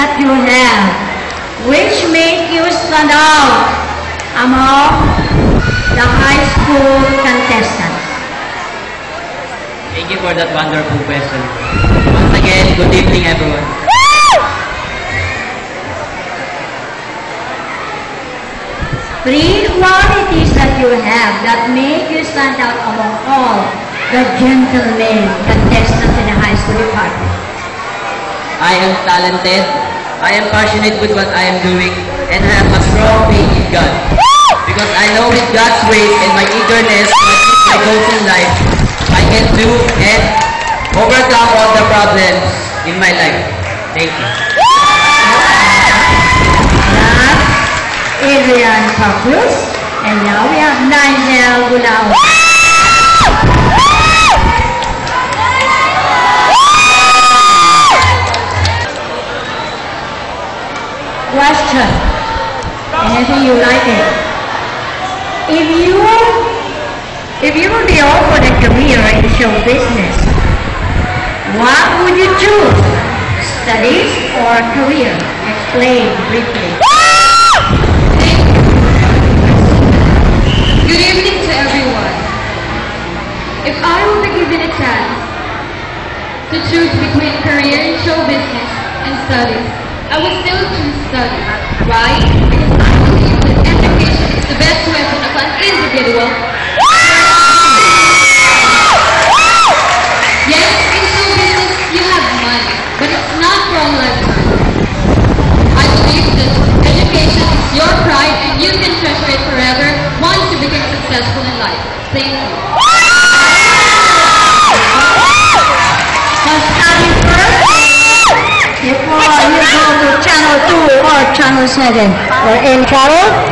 that you have which make you stand out among the high school contestants? Thank you for that wonderful question. Once again, good evening everyone. Three qualities that you have that make you stand out among all the gentlemen contestants in the high school department. I am talented, I am passionate with what I am doing, and I have a strong faith in God. Because I know with God's grace and my eagerness to achieve my goals in life, I can do and overcome all the problems in my life. Thank you. Adrian Pacruz, and now we have Nigel Gulao. Question. Anything you like it? If you will be offered a career in show business, what would you choose? Studies or career? Explain briefly. Good evening to everyone. If I were be given a chance to choose between career in show business and studies, I would still choose studies. Why? Because I believe that education is the best weapon of an individual. Yes, in show business you have money, but it's not for a lifetime. I believe that education is your pride and you can treasure it forever once you become successful in life. Thank you. So study first before you go to channel 2 or channel 7 or any channel.